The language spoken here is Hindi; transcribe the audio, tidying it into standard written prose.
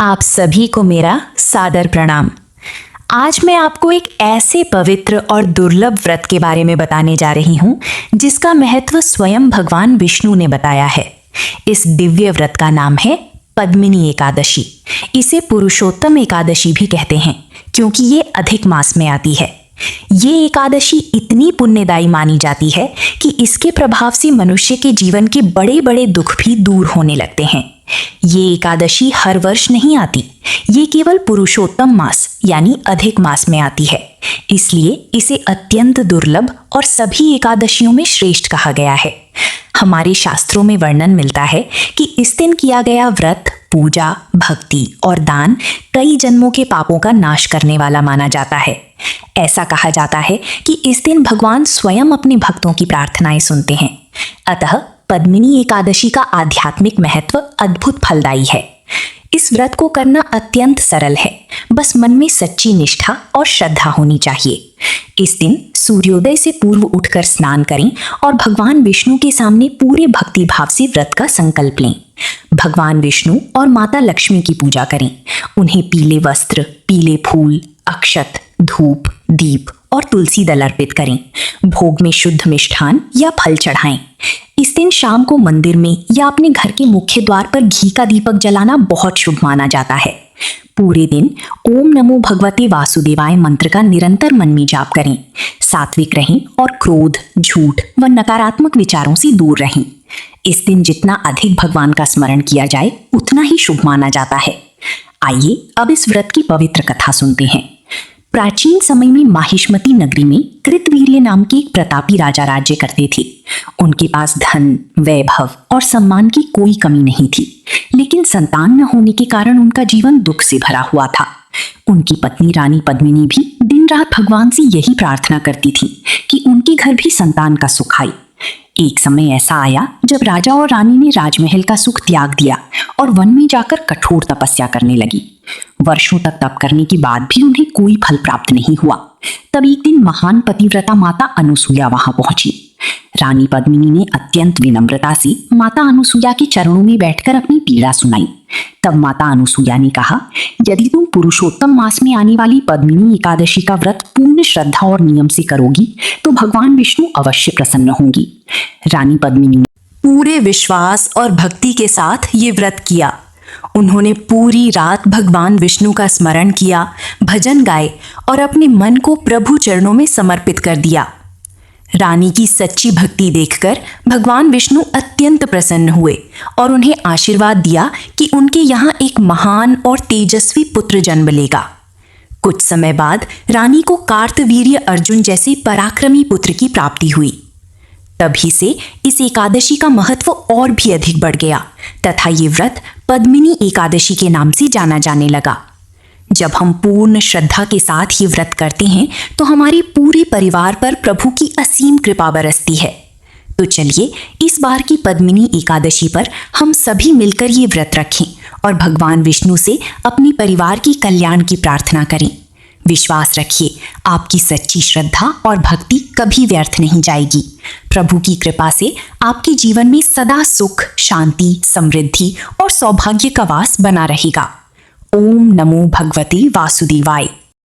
आप सभी को मेरा सादर प्रणाम। आज मैं आपको एक ऐसे पवित्र और दुर्लभ व्रत के बारे में बताने जा रही हूँ जिसका महत्व स्वयं भगवान विष्णु ने बताया है। इस दिव्य व्रत का नाम है पद्मिनी एकादशी। इसे पुरुषोत्तम एकादशी भी कहते हैं क्योंकि ये अधिक मास में आती है। ये एकादशी इतनी पुण्यदायी मानी जाती है कि इसके प्रभाव से मनुष्य के जीवन के बड़े बड़े दुख भी दूर होने लगते हैं। ये एकादशी हर वर्ष नहीं आती, ये केवल पुरुषोत्तम मास यानी अधिक मास में आती है। इसलिए इसे अत्यंत दुर्लभ और सभी एकादशियों में श्रेष्ठ कहा गया है। हमारे शास्त्रों में वर्णन मिलता है कि इस दिन किया गया व्रत, पूजा, भक्ति और दान कई जन्मों के पापों का नाश करने वाला माना जाता है। ऐसा कहा जाता है कि इस दिन भगवान स्वयं अपने भक्तों की प्रार्थनाएं सुनते हैं। अतः पद्मिनी एकादशी का आध्यात्मिक महत्व अद्भुत फलदायी है। इस व्रत को करना अत्यंत सरल है, बस मन में सच्ची निष्ठा और श्रद्धा होनी चाहिए। इस दिन सूर्योदय से पूर्व उठकर स्नान करें और भगवान विष्णु के सामने पूरे भक्ति भाव से व्रत का संकल्प लें। भगवान विष्णु और माता लक्ष्मी की पूजा करें। उन्हें पीले वस्त्र, पीले फूल, अक्षत, धूप, दीप और तुलसी दल अर्पित करें। भोग में शुद्ध मिष्ठान या फल चढ़ाएं। इस दिन शाम को मंदिर में या अपने घर के मुख्य द्वार पर घी का दीपक जलाना बहुत शुभ माना जाता है। पूरे दिन ओम नमो भगवते वासुदेवाय मंत्र का निरंतर मन में जाप करें। सात्विक रहें और क्रोध, झूठ व नकारात्मक विचारों से दूर रहें। इस दिन जितना अधिक भगवान का स्मरण किया जाए उतना ही शुभ माना जाता है। आइए अब इस व्रत की पवित्र कथा सुनते हैं। प्राचीन समय में माहिष्मती नगरी में कृतवीर्य नाम के एक प्रतापी राजा राज्य करते थे। उनके पास धन, वैभव और सम्मान की कोई कमी नहीं थी, लेकिन संतान न होने के कारण उनका जीवन दुख से भरा हुआ था। उनकी पत्नी रानी पद्मिनी भी दिन रात भगवान से यही प्रार्थना करती थी कि उनके घर भी संतान का सुख आए। एक समय ऐसा आया जब राजा और रानी ने राजमहल का सुख त्याग दिया और वन में जाकर कठोर तपस्या करने लगी। वर्षों तक तप करने के बाद भी उन्हें कोई फल प्राप्त नहीं हुआ। तब एक दिन महान पतिव्रता माता अनुसुईया वहां पहुंची। रानी पद्मिनी ने अत्यंत विनम्रता से माता अनुसुईया के चरणों में बैठकर अपनी पीड़ा सुनाई। तब माता अनुसुईया ने कहा, यदि तुम पुरुषोत्तम मास में आने वाली पद्मिनी एकादशी का व्रत पूर्ण श्रद्धा और नियम से करोगी तो भगवान विष्णु अवश्य प्रसन्न होंगी। रानी पद्मिनी ने पूरे विश्वास और भक्ति के साथ ये व्रत किया। उन्होंने पूरी रात भगवान विष्णु का स्मरण किया, भजन गाए और अपने मन को प्रभु चरणों में समर्पित कर दिया। रानी की सच्ची भक्ति देखकर भगवान विष्णु अत्यंत प्रसन्न हुए और उन्हें आशीर्वाद दिया कि उनके यहाँ एक महान और तेजस्वी पुत्र जन्म लेगा। कुछ समय बाद रानी को कार्तवीर्य अर्जुन जैसे पराक्रमी पुत्र की प्राप्ति हुई। तभी से इस एकादशी का महत्व और भी अधिक बढ़ गया तथा ये व्रत पद्मिनी एकादशी के नाम से जाना जाने लगा। जब हम पूर्ण श्रद्धा के साथ ये व्रत करते हैं तो हमारे पूरे परिवार पर प्रभु की असीम कृपा बरसती है। तो चलिए इस बार की पद्मिनी एकादशी पर हम सभी मिलकर ये व्रत रखें और भगवान विष्णु से अपने परिवार की कल्याण की प्रार्थना करें। विश्वास रखिए, आपकी सच्ची श्रद्धा और भक्ति कभी व्यर्थ नहीं जाएगी। प्रभु की कृपा से आपके जीवन में सदा सुख, शांति, समृद्धि और सौभाग्य का वास बना रहेगा। ओम नमो भगवते वासुदेवाय।